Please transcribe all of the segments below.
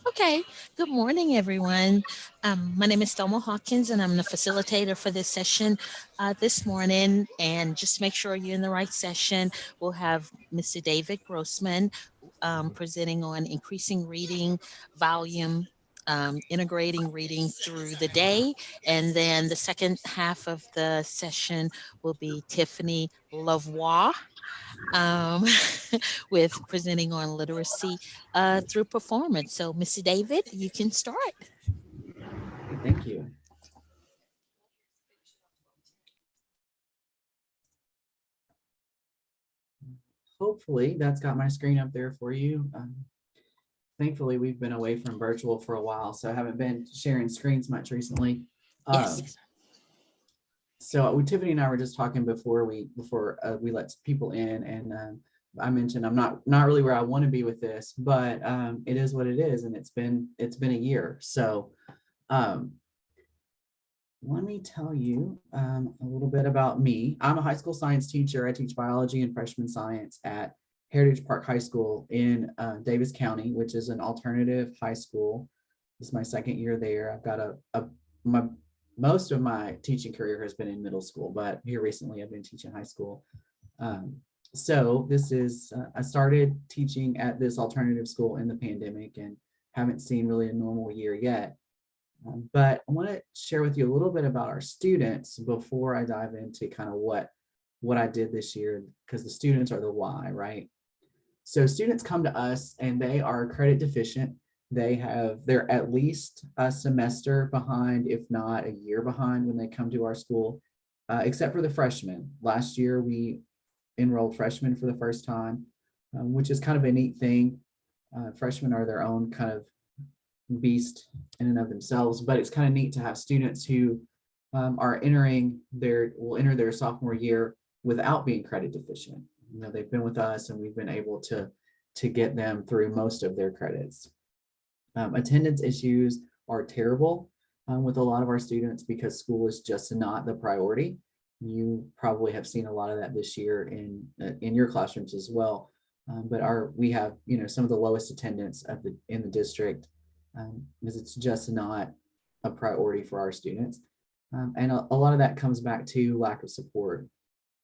Okay, good morning, everyone. My name is Thelma Hawkins, and I'm the facilitator for this session this morning. And just make sure you're in the right session. We'll have Mr. David Grossman presenting on increasing reading volume. Integrating reading through the day. And then the second half of the session will be Tiffany Lavoie um, with presenting on literacy through performance. So, Missy David, you can start. Hey, thank you. Hopefully that's got my screen up there for you. Thankfully, we've been away from virtual for a while, so I haven't been sharing screens much recently. Yes, Um, yes. so Tiffany and I were just talking before we let people in, and I mentioned I'm not really where I want to be with this, but it is what it is, and it's been a year. So um, let me tell you a little bit about me. I'm a high school science teacher. I teach biology and freshman science at Heritage Park High School in Davis County, which is an alternative high school. This is my second year there. I've got my most of my teaching career has been in middle school, but here recently I've been teaching high school. Um, so this is I started teaching at this alternative school in the pandemic and haven't seen really a normal year yet. But I want to share with you a little bit about our students before I dive into kind of what I did this year, because the students are the why, right? So students come to us and they are credit deficient. They're at least a semester behind, if not a year behind, when they come to our school, except for the freshmen. Last year we enrolled freshmen for the first time, which is kind of a neat thing. Freshmen are their own kind of beast in and of themselves, but it's kind of neat to have students who will enter their sophomore year without being credit deficient. You know, they've been with us and we've been able to get them through most of their credits. Attendance issues are terrible with a lot of our students because school is just not the priority. You probably have seen a lot of that this year in your classrooms as well. But we have some of the lowest attendance in the district because it's just not a priority for our students. And a lot of that comes back to lack of support.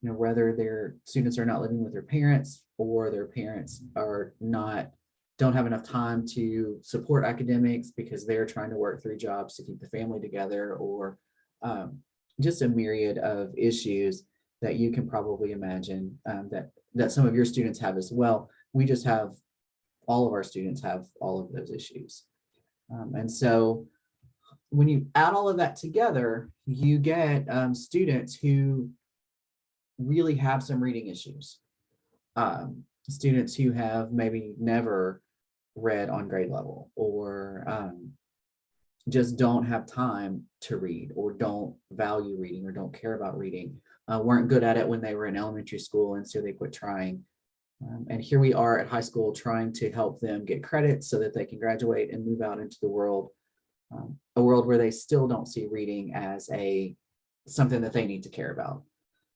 You know, whether their students are not living with their parents or their parents are not don't have enough time to support academics because they're trying to work 3 jobs to keep the family together, or um, just a myriad of issues that you can probably imagine that some of your students have as well. We just have all of our students have all of those issues. And so when you add all of that together, you get students who really have some reading issues. Students who have maybe never read on grade level, or just don't have time to read, or don't value reading, or don't care about reading, weren't good at it when they were in elementary school, and so they quit trying. And here we are at high school trying to help them get credit so that they can graduate and move out into the world, a world where they still don't see reading as something that they need to care about,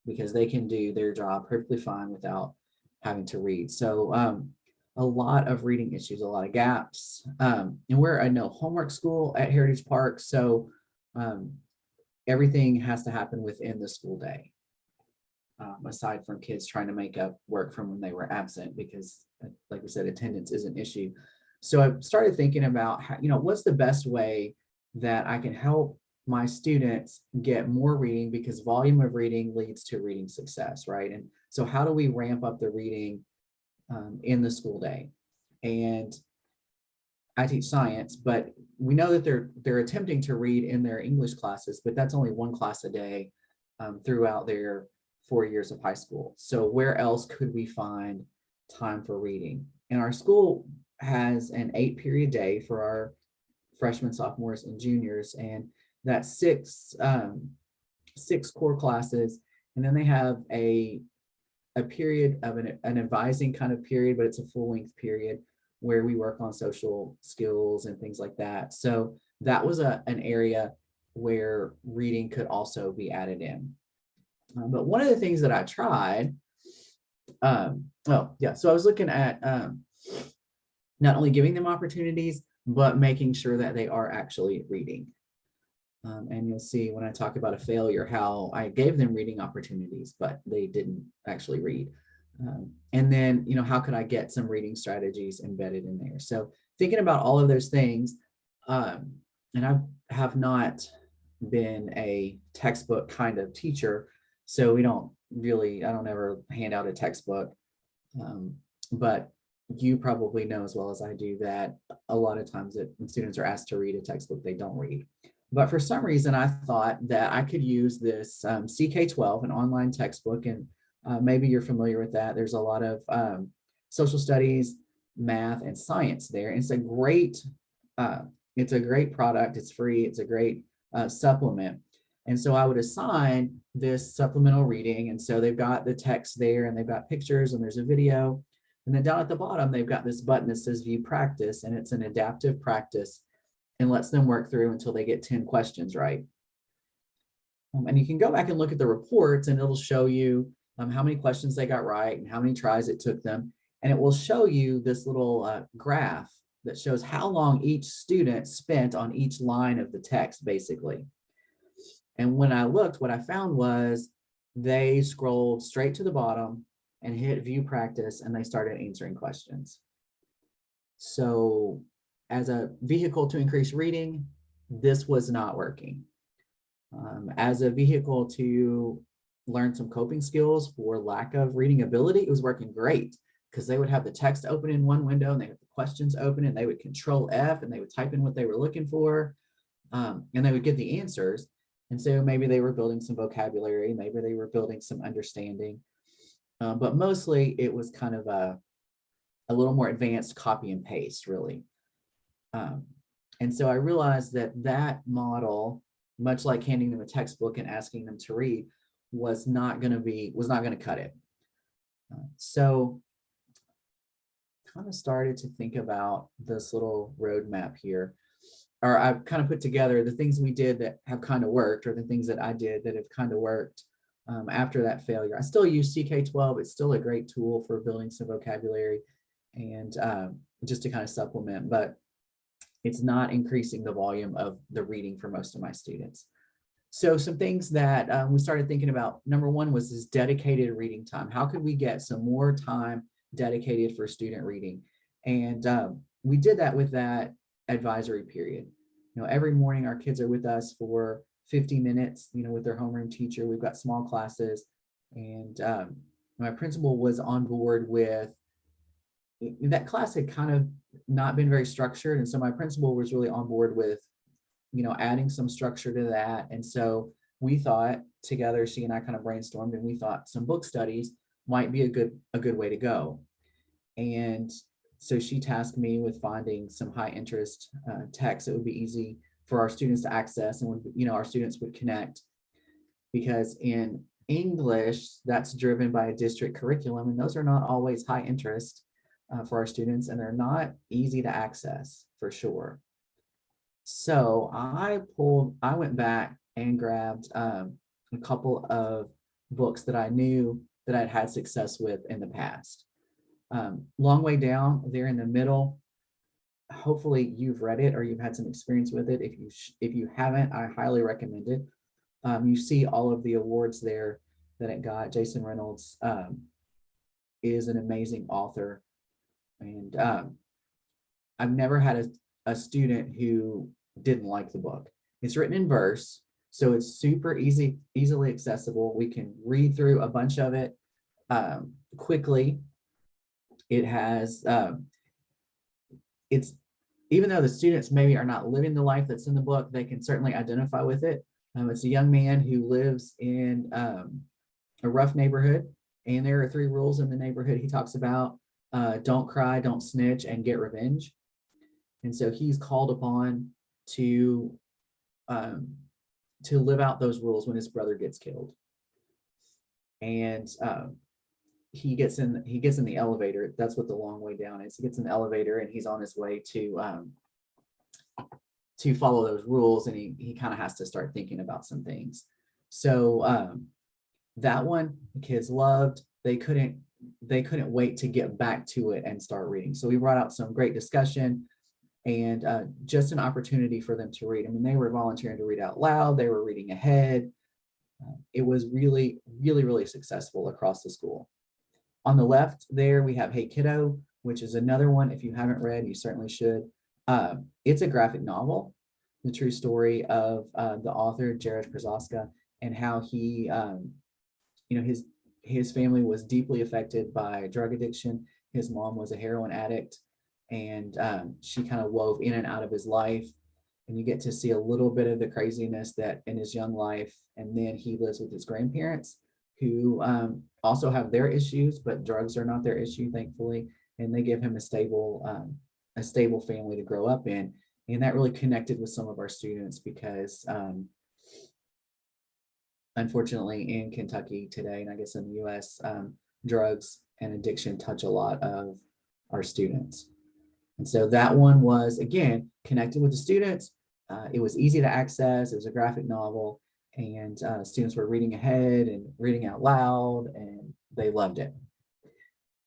because they can do their job perfectly fine without having to read. So a lot of reading issues, a lot of gaps. And we're a no homework school at Heritage Park, so um, everything has to happen within the school day, aside from kids trying to make up work from when they were absent, because like we said, attendance is an issue. So I started thinking about what's the best way that I can help my students get more reading, because volume of reading leads to reading success, right? And so how do we ramp up the reading in the school day? And I teach science, but we know that they're attempting to read in their English classes, but that's only one class a day throughout their 4 years of high school. So where else could we find time for reading? And our school has an 8-period day for our freshmen, sophomores, and juniors, and that's six core classes, and then they have a period of an advising kind of period, but it's a full length period where we work on social skills and things like that. So that was an area where reading could also be added in. But one of the things that I tried, so I was looking at not only giving them opportunities, but making sure that they are actually reading. And you'll see when I talk about a failure, how I gave them reading opportunities, but they didn't actually read. And then, how could I get some reading strategies embedded in there? So thinking about all of those things, and I have not been a textbook kind of teacher, so I don't ever hand out a textbook. But you probably know as well as I do that a lot of times that when students are asked to read a textbook, they don't read. But for some reason, I thought that I could use this CK12, an online textbook, and maybe you're familiar with that. There's a lot of social studies, math, and science there. And it's a great product. It's free. It's a great supplement. And so I would assign this supplemental reading. And so they've got the text there, and they've got pictures, and there's a video. And then down at the bottom, they've got this button that says view practice, and it's an adaptive practice and lets them work through until they get 10 questions right. And you can go back and look at the reports, and it'll show you how many questions they got right and how many tries it took them. And it will show you this little graph that shows how long each student spent on each line of the text, basically. And when I looked, what I found was they scrolled straight to the bottom and hit view practice, and they started answering questions. So as a vehicle to increase reading, this was not working. As a vehicle to learn some coping skills for lack of reading ability, it was working great, because they would have the text open in one window and they have the questions open, and they would control F and they would type in what they were looking for, and they would get the answers. And so maybe they were building some vocabulary, maybe they were building some understanding, but mostly it was kind of a little more advanced copy and paste, really. And so I realized that model, much like handing them a textbook and asking them to read, was not going to cut it. So kind of started to think about this little roadmap here, or I've kind of put together the things we did that have kind of worked, or the things that I did that have kind of worked after that failure. I still use CK12. It's still a great tool for building some vocabulary and just to kind of supplement, but it's not increasing the volume of the reading for most of my students. So some things that we started thinking about, number one was this dedicated reading time. How could we get some more time dedicated for student reading? And we did that with that advisory period. Every morning our kids are with us for 50 minutes, with their homeroom teacher. We've got small classes, and my principal was on board with that. Class had kind of not been very structured, and so my principal was really on board with adding some structure to that. And so we thought together, she and I kind of brainstormed, and we thought some book studies might be a good way to go. And so she tasked me with finding some high interest texts that would be easy for our students to access, and our students would connect, because in English, that's driven by a district curriculum, and those are not always high interest for our students, and they're not easy to access for sure. So I went back and grabbed a couple of books that I knew that I'd had success with in the past. Long Way Down, there in the middle. Hopefully you've read it or you've had some experience with it. If you haven't, I highly recommend it. You see all of the awards there that it got. Jason Reynolds is an amazing author, and I've never had a student who didn't like the book. It's written in verse, so it's super easily accessible. We can read through a bunch of it quickly. It has it's even though the students maybe are not living the life that's in the book, they can certainly identify with it. It's a young man who lives in a rough neighborhood, and there are 3 rules in the neighborhood he talks about: don't cry, don't snitch, and get revenge. And so he's called upon to live out those rules when his brother gets killed. And he gets in the elevator. That's what the long way down is. He gets in the elevator and he's on his way to follow those rules, and he kind of has to start thinking about some things. So that one the kids loved. They couldn't wait to get back to it and start reading. So we brought out some great discussion. and just an opportunity for them to read. I mean, they were volunteering to read out loud, they were reading ahead. It was really, really, really successful across the school. On the left there, we have Hey Kiddo, which is another one. If you haven't read, you certainly should. It's a graphic novel, the true story of the author, Jared Krasoska, and how he, his family was deeply affected by drug addiction. His mom was a heroin addict, and she kind of wove in and out of his life. And you get to see a little bit of the craziness that in his young life. And then he lives with his grandparents, who also have their issues, but drugs are not their issue, thankfully. And they give him a stable family to grow up in. And that really connected with some of our students because unfortunately in Kentucky today, and I guess in the US, drugs and addiction touch a lot of our students. And so that one was, again, connected with the students. It was easy to access. It was a graphic novel, and students were reading ahead and reading out loud, and they loved it.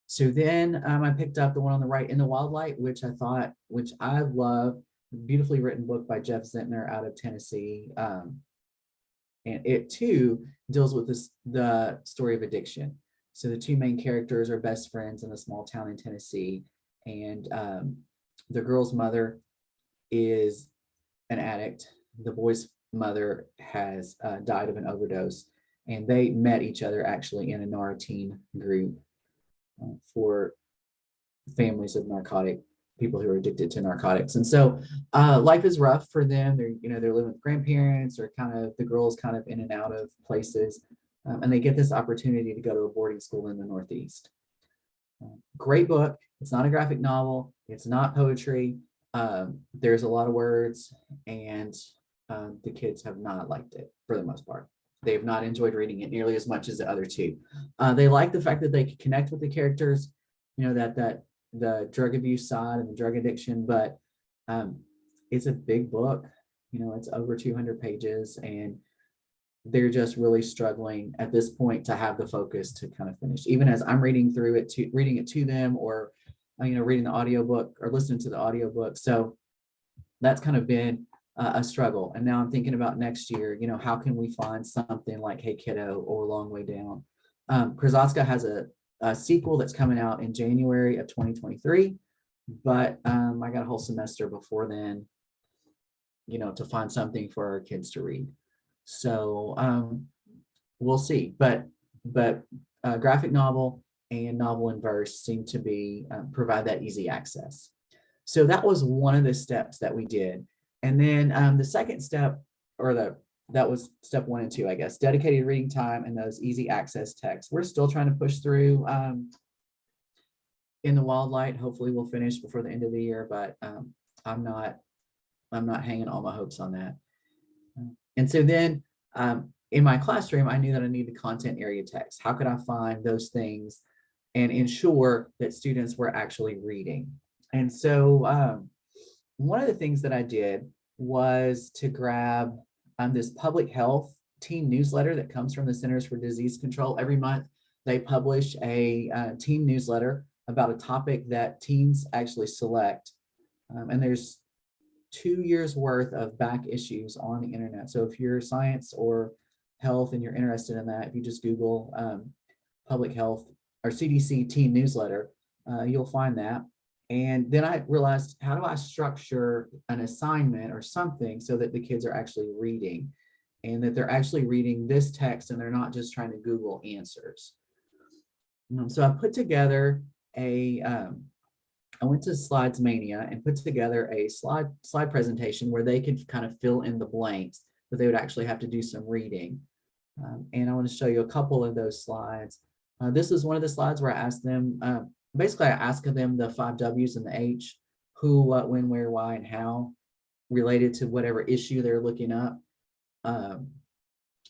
So then I picked up the one on the right, In the Wild Light, which I love, beautifully written book by Jeff Zentner out of Tennessee. And it too deals with the story of addiction. So the two main characters are best friends in a small town in Tennessee, and the girl's mother is an addict. The boy's mother has died of an overdose, and they met each other actually in a NAR teen group for families of people who are addicted to narcotics. And so life is rough for them. They're living with grandparents, or the girl's kind of in and out of places, and they get this opportunity to go to a boarding school in the Northeast. Great book. It's not a graphic novel. It's not poetry. There's a lot of words, and the kids have not liked it for the most part. They have not enjoyed reading it nearly as much as the other two. They like the fact that they could connect with the characters, that the drug abuse side and the drug addiction, but it's a big book. It's over 200 pages, and they're just really struggling at this point to have the focus to kind of finish. Even as I'm reading it to them, or reading the audiobook or listening to the audiobook. So that's kind of been a struggle. And now I'm thinking about next year, how can we find something like Hey Kiddo or Long Way Down? Krasoska has a sequel that's coming out in January of 2023, but I got a whole semester before then, to find something for our kids to read. So we'll see. But graphic novel and novel in verse seem to be provide that easy access. So that was one of the steps that we did. And then the second step, that was step 1 and 2, I guess, dedicated reading time and those easy access texts. We're still trying to push through In the Wild Light. Hopefully we'll finish before the end of the year, but I'm not hanging all my hopes on that. And so then in my classroom, I knew that I needed content area text. How could I find those things and ensure that students were actually reading? And so one of the things that I did was to grab this public health teen newsletter that comes from the Centers for Disease Control. Every month, they publish a teen newsletter about a topic that teens actually select. And there's 2 years worth of back issues on the internet. So if you're science or health and you're interested in that, if you just Google public health or CDC teen newsletter, you'll find that. And then I realized, how do I structure an assignment or something so that the kids are actually reading, and that they're actually reading this text and they're not just trying to Google answers. So I put together I went to Slides Mania and put together a slide presentation where they could kind of fill in the blanks, but they would actually have to do some reading. And I want to show you a couple of those slides. This is one of the slides where I asked them, basically I asked them the 5 W's and the H: who, what, when, where, why, and how, related to whatever issue they're looking up.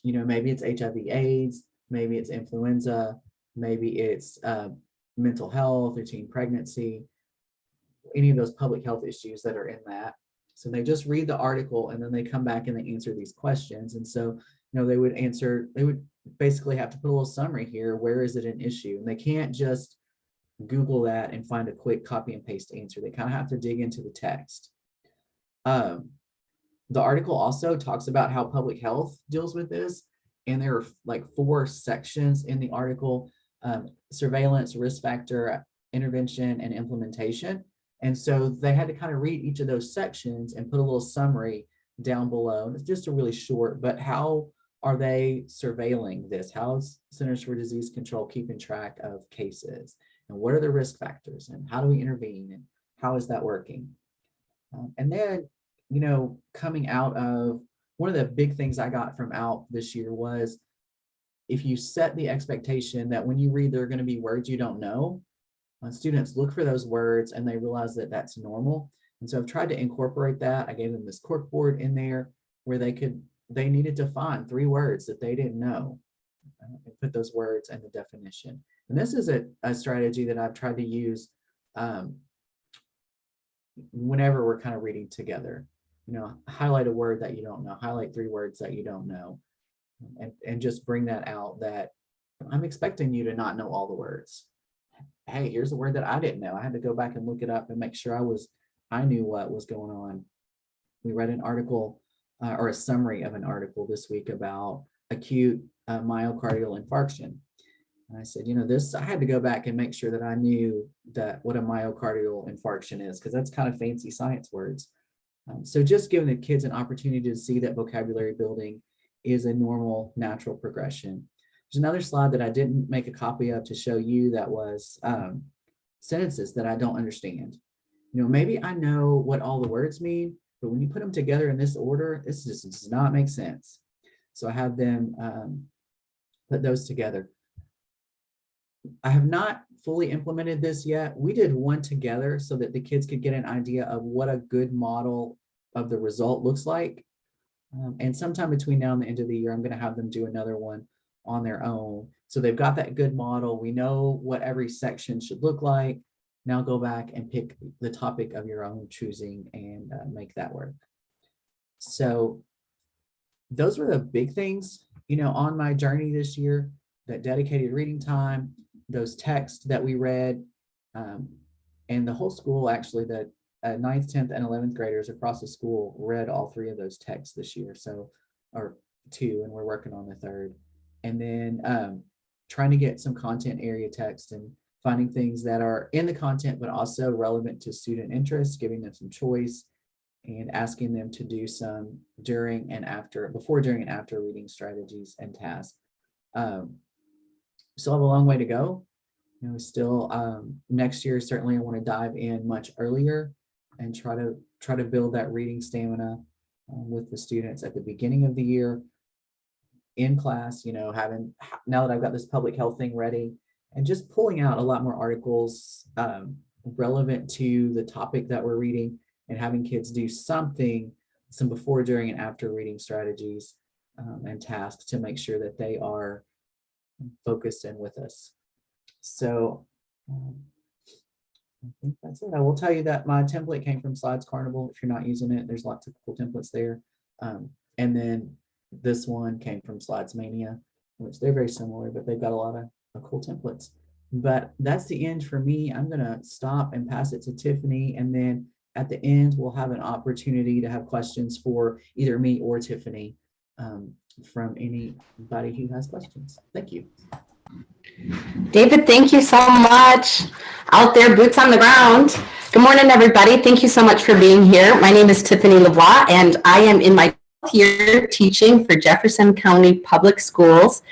Maybe it's HIV/AIDS, maybe it's influenza, maybe it's mental health or teen pregnancy, any of those public health issues that are in that. So they just read the article and then they come back and they answer these questions. And so, they would basically have to put a little summary here. Where is it an issue? And they can't just Google that and find a quick copy and paste answer. They kind of have to dig into the text. The article also talks about how public health deals with this. And there are like 4 sections in the article: surveillance, risk factor, intervention, and implementation. And so they had to kind of read each of those sections and put a little summary down below. And it's just a really short, but how are they surveilling this? How is Centers for Disease Control keeping track of cases? And what are the risk factors? And how do we intervene? And how is that working? And then, you know, coming out of, one of the big things I got from out this year was, if you set the expectation that when you read, there are going to be words you don't know, students look for those words and they realize that that's normal. And so I've tried to incorporate that. I gave them this cork board in there where they needed to find 3 words that they didn't know and put those words in the definition. And this is a strategy that I've tried to use whenever we're kind of reading together. You know, highlight a word that you don't know, highlight 3 words that you don't know, and just bring that out, that I'm expecting you to not know all the words. Hey, here's a word that I didn't know. I had to go back and look it up and make sure I knew what was going on. We read an article or a summary of an article this week about acute myocardial infarction. And I said, you know, I had to go back and make sure that I knew what a myocardial infarction is, because that's kind of fancy science words. So just giving the kids an opportunity to see that vocabulary building is a normal, natural progression. There's another slide that I didn't make a copy of to show you that was sentences that I don't understand. You know, maybe I know what all the words mean, but when you put them together in this order, this just does not make sense. So I have them put those together. I have not fully implemented this yet. We did one together so that the kids could get an idea of what a good model of the result looks like. And sometime between now and the end of the year, I'm going to have them do another one on their own. So they've got that good model. We know what every section should look like. Now go back and pick the topic of your own choosing and make that work. So those were the big things, you know, on my journey this year: that dedicated reading time, those texts that we read, and the whole school, actually, the 9th, 10th, and 11th graders across the school read all 3 of those texts this year. So, or 2, and we're working on the 3rd. And then trying to get some content area text and finding things that are in the content, but also relevant to student interest, giving them some choice, and asking them to do some before, during, and after reading strategies and tasks. Still have a long way to go. You know, still next year, certainly I want to dive in much earlier and try to build that reading stamina with the students at the beginning of the year in class, you know, now that I've got this public health thing ready, and just pulling out a lot more articles relevant to the topic that we're reading, and having kids do some before, during, and after reading strategies and tasks to make sure that they are focused and with us. So I think that's it. I will tell you that my template came from Slides Carnival. If you're not using it, there's lots of cool templates there. And then this one came from Slides Mania, which they're very similar, but they've got a lot of cool templates. But that's the end for me. I'm going to stop and pass it to Tiffany. And then at the end, we'll have an opportunity to have questions for either me or Tiffany from anybody who has questions. Thank you. David, thank you so much. Out there, boots on the ground. Good morning, everybody. Thank you so much for being here. My name is Tiffany LeBlanc, and I am in my 12th year teaching for Jefferson County Public Schools.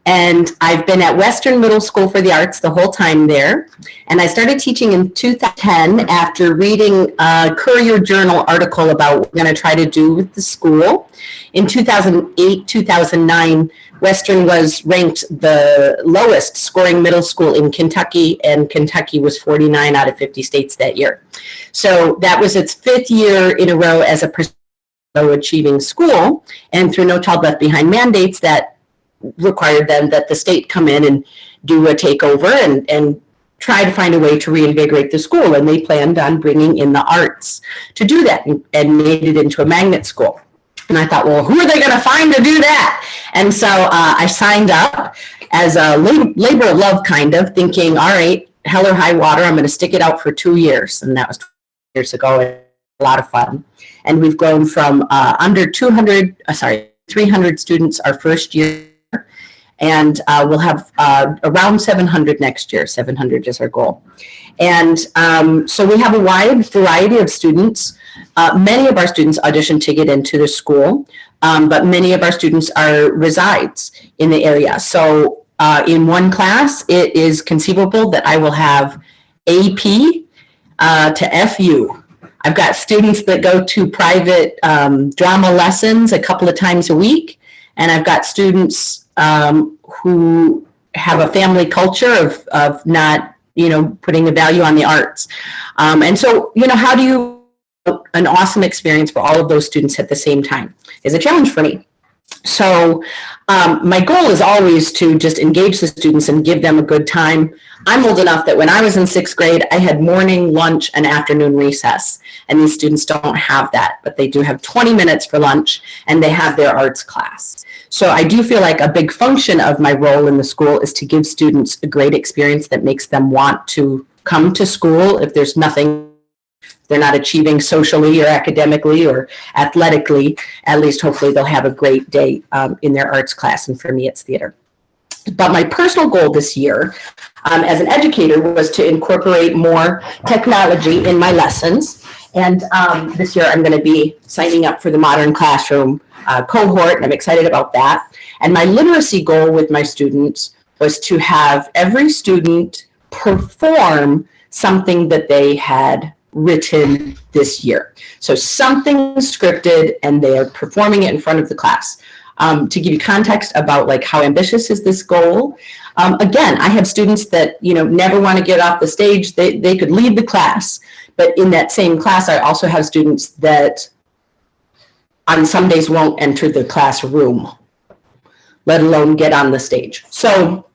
And I've been at Western Middle School for the Arts the whole time there. And I started teaching in 2010 after reading a Courier Journal article about what we're going to try to do with the school. In 2008, 2009, Western was ranked the lowest scoring middle school in Kentucky, and Kentucky was 49 out of 50 states that year. So that was its 5th year in a row as a low achieving school. And through No Child Left Behind mandates that required then that the state come in and do a takeover and try to find a way to reinvigorate the school. And they planned on bringing in the arts to do that and made it into a magnet school. And I thought, well, who are they going to find to do that? And so I signed up as a labor of love, kind of thinking, all right, hell or high water, I'm going to stick it out for 2 years. And that was 2 years ago. A lot of fun. And we've grown from under 300 students our first year. And we'll have around 700 next year. 700 is our goal. And so we have a wide variety of students. Many of our students audition to get into the school, but many of our students resides in the area. So in one class, it is conceivable that I will have AP to FU. I've got students that go to private drama lessons a couple of times a week, and I've got students who have a family culture of not, putting a value on the arts. And so, how do you an awesome experience for all of those students at the same time is a challenge for me. So my goal is always to just engage the students and give them a good time. I'm old enough that when I was in 6th grade, I had morning, lunch, and afternoon recess. And these students don't have that, but they do have 20 minutes for lunch and they have their arts class. So I do feel like a big function of my role in the school is to give students a great experience that makes them want to come to school if there's nothing they're not achieving socially or academically or athletically. At least hopefully they'll have a great day in their arts class, and for me it's theater. But my personal goal this year as an educator was to incorporate more technology in my lessons, and this year I'm going to be signing up for the Modern Classroom cohort, and I'm excited about that. And my literacy goal with my students was to have every student perform something that they had written this year. So something scripted, and they are performing it in front of the class. To give you context about like how ambitious is this goal, again, I have students that never want to get off the stage. They could lead the class, but in that same class, I also have students that on some days won't enter the classroom, let alone get on the stage. So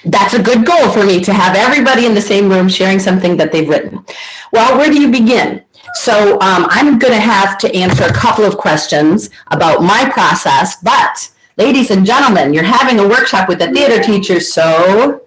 that's a good goal for me, to have everybody in the same room sharing something that they've written. Well, where do you begin? So I'm going to have to answer a couple of questions about my process, but ladies and gentlemen, you're having a workshop with the theater teachers, so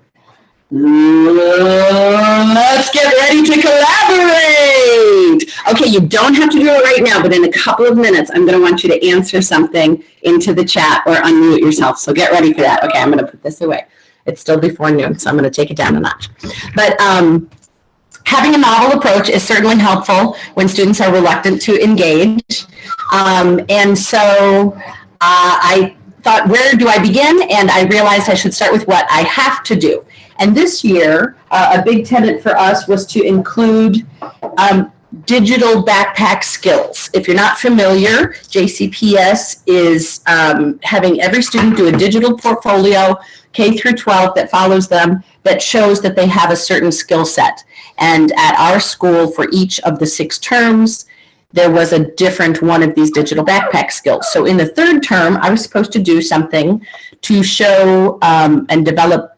let's get ready to collaborate. Okay, you don't have to do it right now, but in a couple of minutes, I'm going to want you to answer something into the chat or unmute yourself, so get ready for that. Okay, I'm going to put this away. It's still before noon, so I'm going to take it down a notch. But having a novel approach is certainly helpful when students are reluctant to engage. And so I thought, where do I begin? And I realized I should start with what I have to do. And this year, a big tenet for us was to include digital backpack skills. If you're not familiar, JCPS is having every student do a digital portfolio, K through 12, that follows them, that shows that they have a certain skill set. And at our school, for each of the 6 terms, there was a different one of these digital backpack skills. So in the 3rd term, I was supposed to do something to show and develop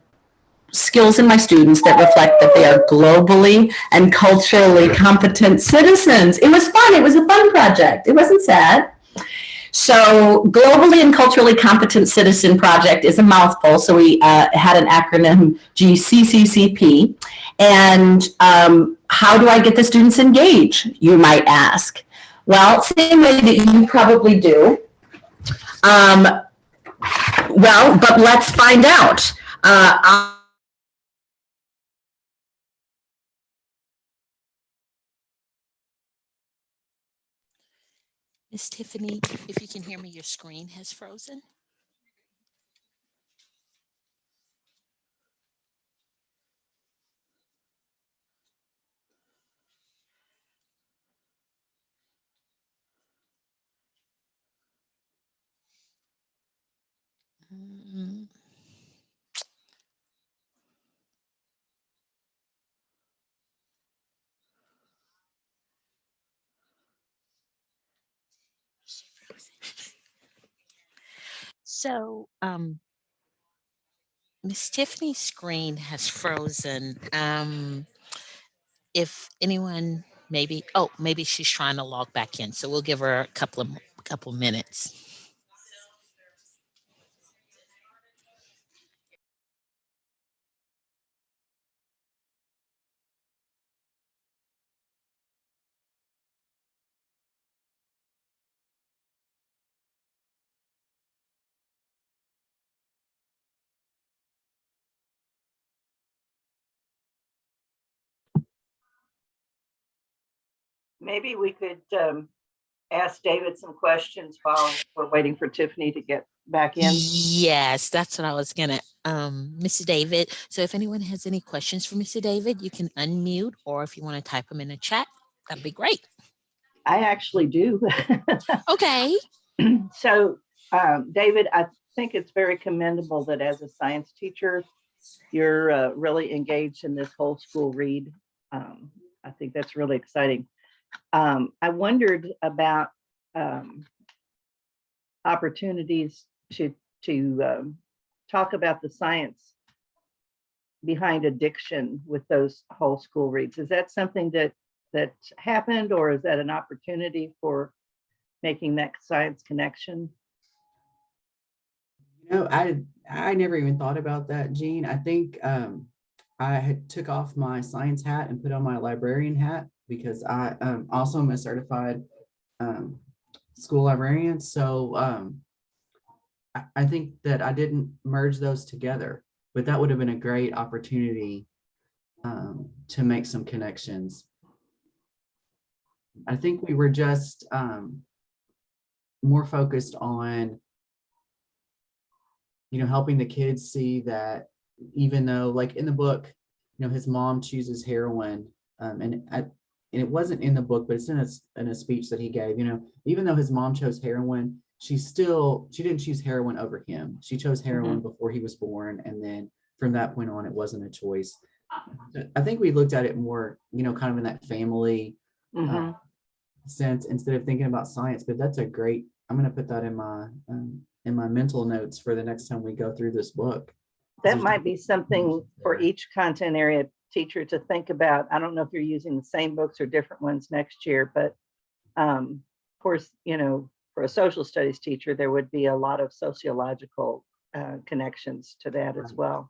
skills in my students that reflect that they are globally and culturally competent citizens. It was fun. It was a fun project. It wasn't sad. So globally and culturally competent citizen project is a mouthful. So we had an acronym, GCCCP. And how do I get the students engaged, you might ask? Well, same way that you probably do. Well, but let's find out. Miss Tiffany, if you can hear me, your screen has frozen. Mm. So, Miss Tiffany's screen has frozen. If anyone maybe she's trying to log back in. So we'll give her a couple minutes. Maybe we could ask David some questions while we're waiting for Tiffany to get back in. Yes, that's what I was gonna, Mr. David. So if anyone has any questions for Mr. David, you can unmute, or if you want to type them in the chat, that'd be great. I actually do. Okay. So, David, I think it's very commendable that as a science teacher, you're really engaged in this whole school read. I think that's really exciting. I wondered about opportunities to talk about the science behind addiction with those whole school reads. Is that something that happened, or is that an opportunity for making that science connection? I never even thought about that, Jean. I think I had took off my science hat and put on my librarian hat because I also am a certified school librarian. So I think that I didn't merge those together, but that would have been a great opportunity to make some connections. I think we were just more focused on, helping the kids see that even though, like in the book, his mom chooses heroin, and it wasn't in the book, but it's in a speech that he gave. Even though his mom chose heroin, she didn't choose heroin over him. She chose heroin before he was born, and then from that point on, it wasn't a choice. I think we looked at it more, kind of in that family sense instead of thinking about science. But that's a great. I'm going to put that in my mental notes for the next time we go through this book. That might be something for each content area teacher to think about. I don't know if you're using the same books or different ones next year, but of course, for a social studies teacher, there would be a lot of sociological connections to that as well.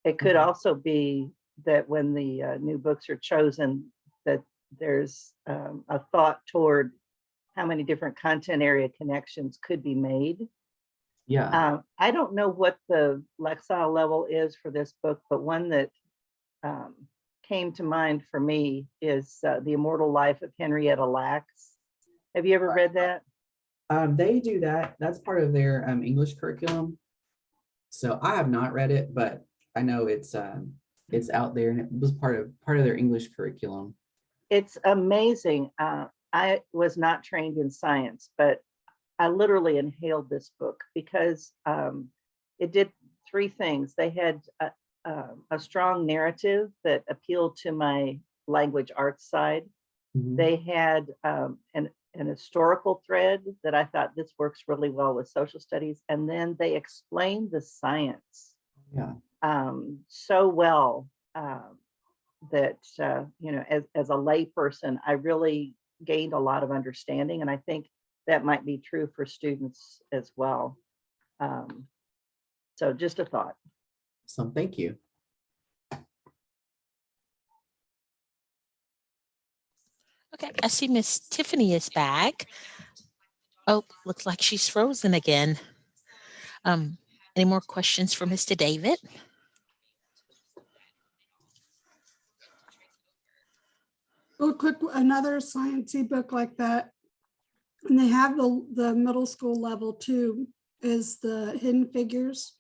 It could also be that when the new books are chosen, that there's a thought toward how many different content area connections could be made. Yeah. I don't know what the Lexile level is for this book, but one that came to mind for me is The Immortal Life of Henrietta Lacks. Have you ever read that? They do that. That's part of their English curriculum. So I have not read it, but I know it's out there, and it was part of their English curriculum. It's amazing. I was not trained in science, but I literally inhaled this book because it did three things. They had a strong narrative that appealed to my language arts side. They had an historical thread that I thought this works really well with social studies. And then they explained the science so well that, as a layperson, I really gained a lot of understanding. And I think that might be true for students as well. So just a thought. So thank you. Okay, I see Miss Tiffany is back. Oh, looks like she's frozen again. Any more questions for Mr. David? Oh, quick, another sciencey book like that, and they have the middle school level too, is the Hidden Figures.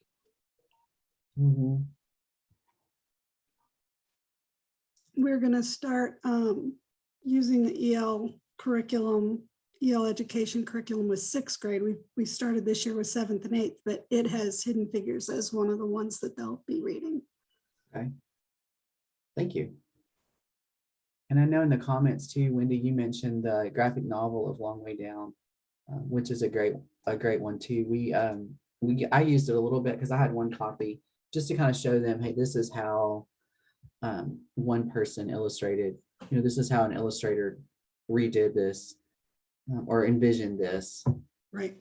We're going to start using the EL curriculum, EL education curriculum with 6th grade. We started this year with 7th and 8th, but it has Hidden Figures as one of the ones that they'll be reading. Okay. Thank you. And I know in the comments too, Wendy, you mentioned the graphic novel of Long Way Down, which is a great one too. I used it a little bit because I had one copy just to kind of show them, hey, this is how one person illustrated, this is how an illustrator redid this or envisioned this. Right.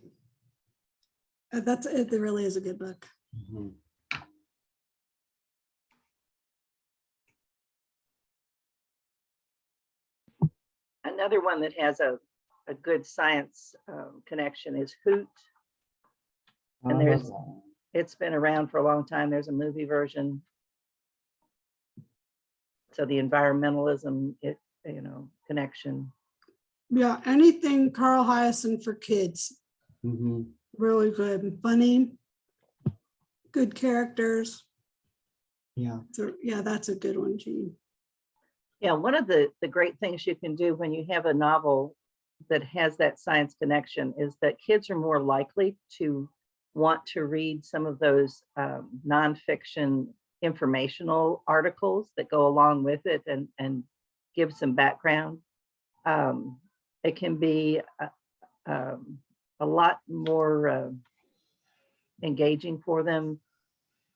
It really is a good book. Another one that has a good science connection is Hoot. And it's been around for a long time. There's a movie version. So the environmentalism, connection. Yeah, anything Carl Hyacin for kids, Mhm. really good and funny, good characters. Yeah. So yeah, that's a good one, Jean. Yeah, one of the great things you can do when you have a novel that has that science connection is that kids are more likely to want to read some of those nonfiction informational articles that go along with it and give some background. It can be a lot more engaging for them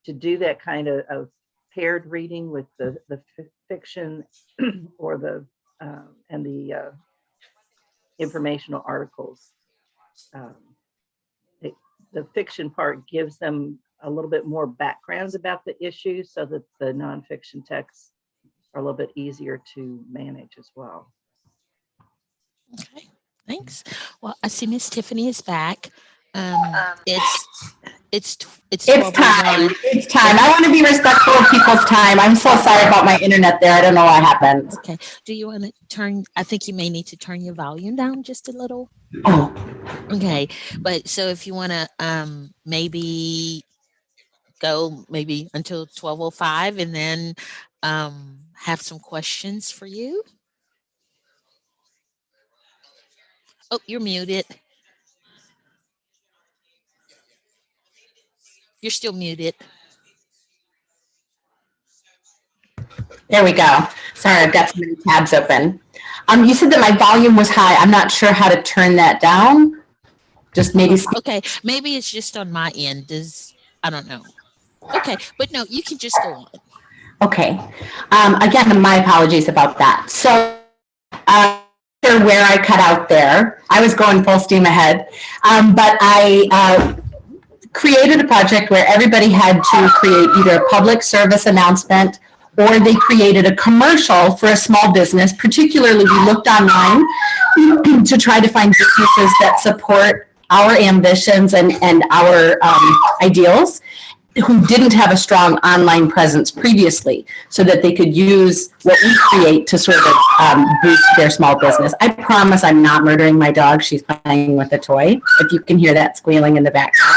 to do that kind of paired reading with the fiction or the and the informational articles. The fiction part gives them a little bit more backgrounds about the issue so that the nonfiction texts are a little bit easier to manage as well. Okay, thanks. Well, I see Miss Tiffany is back. It's It's time. 12:01. It's time. I want to be respectful of people's time. I'm so sorry about my internet there. I don't know what happened. Okay. Do you want to turn? I think you may need to turn your volume down just a little. Oh, Okay, but so if you want to maybe go maybe until 12:05 and then have some questions for you. Oh, you're muted. You're still muted. there we go. Sorry, I've got so many tabs open. You said that my volume was high. I'm not sure how to turn that down. Just maybe. Okay, maybe it's just on my end. I don't know. Okay, but no, you can just go on. Okay. Again, my apologies about that. So, where I cut out there, I was going full steam ahead, but I created a project where everybody had to create either a public service announcement or they created a commercial for a small business. Particularly, we looked online to try to find businesses that support our ambitions and our ideals, who didn't have a strong online presence previously, so that they could use what we create to sort of boost their small business. I promise I'm not murdering my dog. She's playing with a toy. If you can hear that squealing in the background.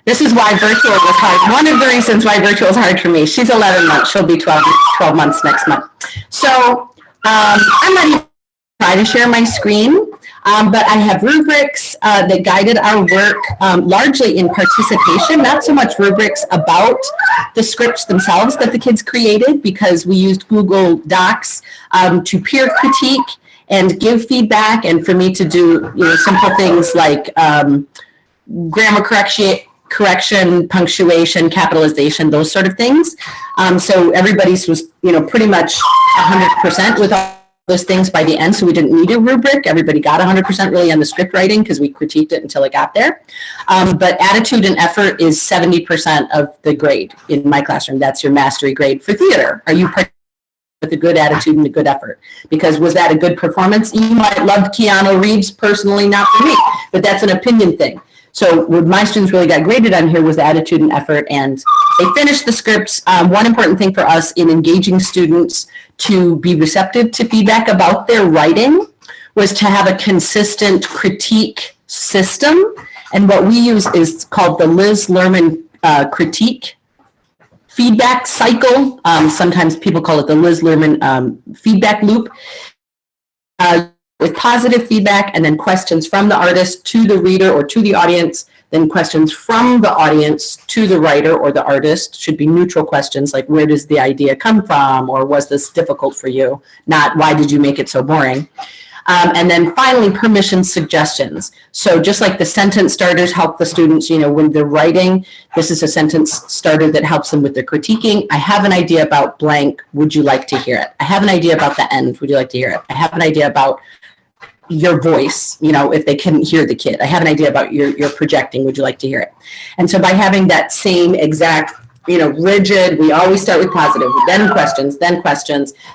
This is why virtual was hard. One of the reasons why virtual is hard for me. She's 11 months. She'll be 12 months next month. So I'm not even trying to share my screen. But I have rubrics that guided our work largely in participation, not so much rubrics about the scripts themselves that the kids created, because we used Google Docs to peer critique and give feedback, and for me to do simple things like grammar correction, punctuation, capitalization, those sort of things. So everybody's was pretty much 100% with all those things by the end, so we didn't need a rubric. Everybody got 100% really on the script writing because we critiqued it until it got there. But attitude and effort is 70% of the grade in my classroom. That's your mastery grade for theater. Are you with a good attitude and a good effort? Because was that a good performance? You might love Keanu Reeves, personally not for me, but that's an opinion thing. So what my students really got graded on here was the attitude and effort, and they finished the scripts. One important thing for us in engaging students to be receptive to feedback about their writing was to have a consistent critique system. And what we use is called the Liz Lerman critique feedback cycle. Sometimes people call it the Liz Lerman feedback loop. With positive feedback and then questions from the artist to the reader or to the audience, then questions from the audience to the writer or the artist. Should be neutral questions like, where does the idea come from, or was this difficult for you? Not, why did you make it so boring? And then finally, permission suggestions. So just like the sentence starters help the students, when they're writing, this is a sentence starter that helps them with their critiquing. I have an idea about blank. Would you like to hear it? I have an idea about the end. Would you like to hear it? I have an idea about your voice, if they couldn't hear the kid. I have an idea about your projecting. Would you like to hear it? And so by having that same exact, rigid, we always start with positive, then questions,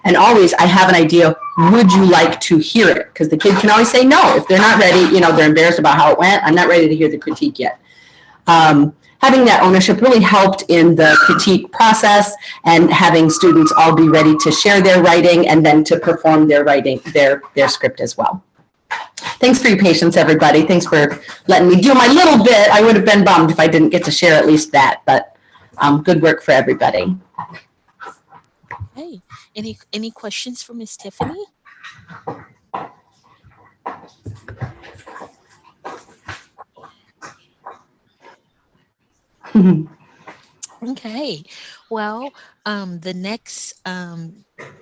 and always, I have an idea. Would you like to hear it? Because the kid can always say no. If they're not ready, they're embarrassed about how it went. I'm not ready to hear the critique yet. having that ownership really helped in the critique process and having students all be ready to share their writing and then to perform their writing, their script as well. Thanks for your patience, everybody. Thanks for letting me do my little bit. I would have been bummed if I didn't get to share at least that, but good work for everybody. Hey, any questions for Miss Tiffany? Okay, well, the next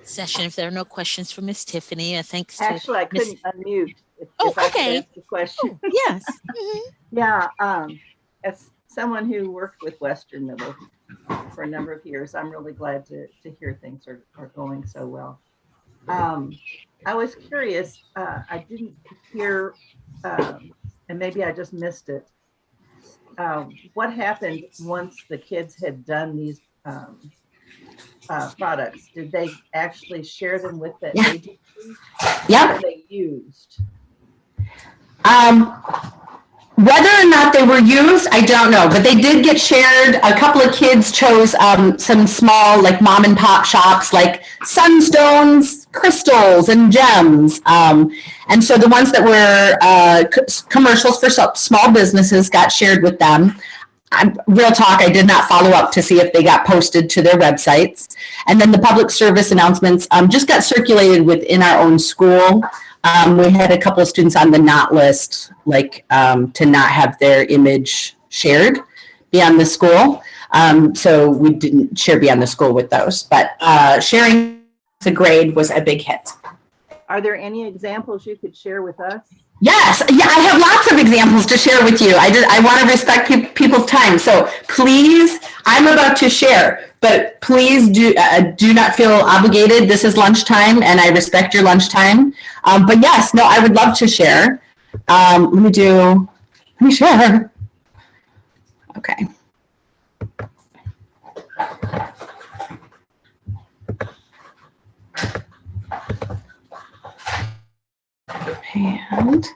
session, if there are no questions for Miss Tiffany, thanks to Actually, I Miss- couldn't unmute. If Oh, I could okay. ask a question. Yes. Mhm. Yeah, as someone who worked with Western Middle for a number of years, I'm really glad to hear things are going so well. I was curious, I didn't hear, and maybe I just missed it. What happened once the kids had done these products? Did they actually share them with the Yeah. agency? Yep. Or they used? Whether or not they were used, I don't know, but they did get shared. A couple of kids chose some small, like mom and pop shops, like sunstones, crystals, and gems. And so the ones that were commercials for small businesses got shared with them. Real talk, I did not follow up to see if they got posted to their websites. And then the public service announcements just got circulated within our own school. We had a couple of students on the not list, like to not have their image shared beyond the school. So we didn't share beyond the school with those, but sharing the grade was a big hit. Are there any examples you could share with us? Yes, yeah, I have lots of examples to share with you. I want to respect people's time. So please, I'm about to share, but please do not feel obligated. This is lunchtime and I respect your lunchtime. But yes, no, I would love to share. Let me share. Okay. And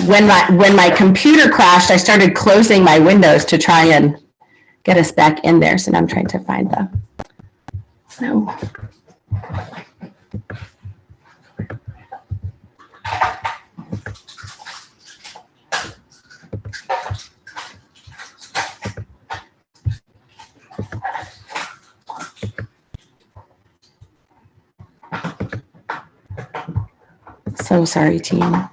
when my computer crashed, I started closing my windows to try and get us back in there. So now I'm trying to find the. No. So sorry, team.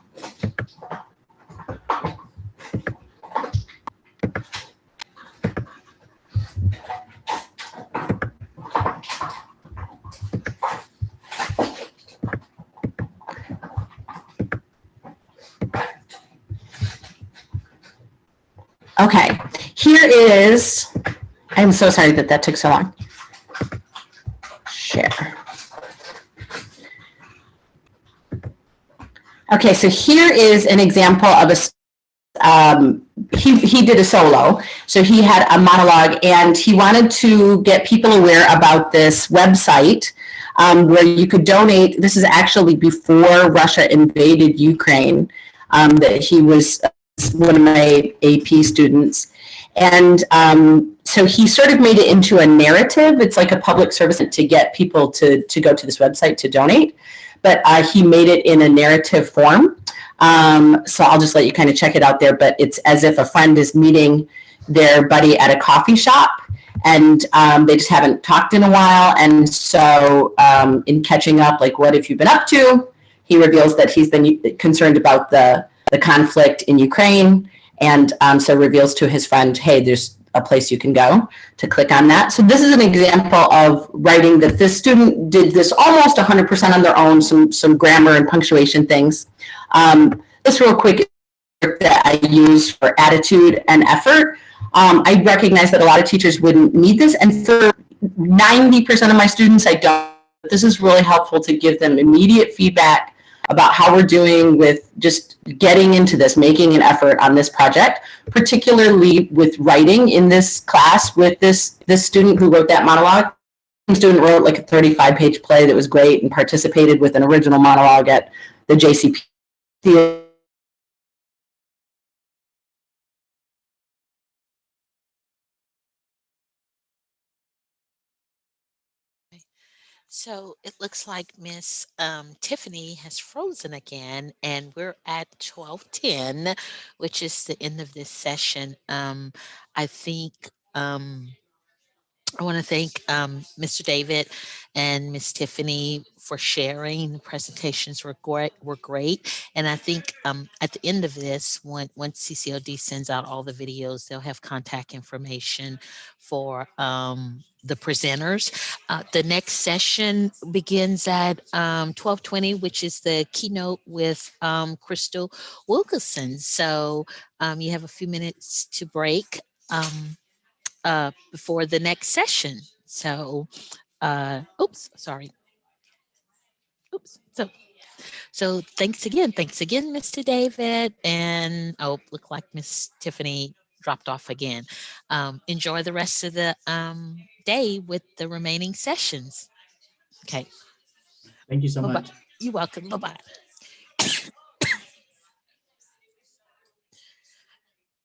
Okay, here is, I'm so sorry that took so long. Share. Okay, so here is an example of he did a solo. So he had a monologue and he wanted to get people aware about this website where you could donate. This is actually before Russia invaded Ukraine, that he was one of my AP students. And so he sort of made it into a narrative. It's like a public service to get people to go to this website to donate. But he made it in a narrative form. So I'll just let you kind of check it out there. But it's as if a friend is meeting their buddy at a coffee shop and they just haven't talked in a while. And so in catching up, like, what have you been up to? He reveals that he's been concerned about the conflict in Ukraine. And so reveals to his friend, hey, there's a place you can go to click on that. So this is an example of writing that this student did this almost 100% on their own, some grammar and punctuation things. This real quick that I use for attitude and effort. I recognize that a lot of teachers wouldn't need this. And for 90% of my students, I don't. This is really helpful to give them immediate feedback about how we're doing with just getting into this, making an effort on this project, particularly with writing in this class with this student who wrote that monologue. The student wrote like a 35-page play that was great and participated with an original monologue at the JCP theater. So it looks like Miss Tiffany has frozen again, and we're at 12:10, which is the end of this session. I think I want to thank Mr. David and Miss Tiffany for sharing. The presentations were great, and I think at the end of this, once CCOD sends out all the videos, they'll have contact information for the presenters. The next session begins at 12:20, which is the keynote with Crystal Wilkerson. So you have a few minutes to break. Before the next session. So, oops, sorry. Oops. So thanks again. Thanks again, Mr. David. And look like Miss Tiffany dropped off again. Enjoy the rest of the day with the remaining sessions. Okay. Thank you so Bye-bye. much. You're welcome. Bye-bye.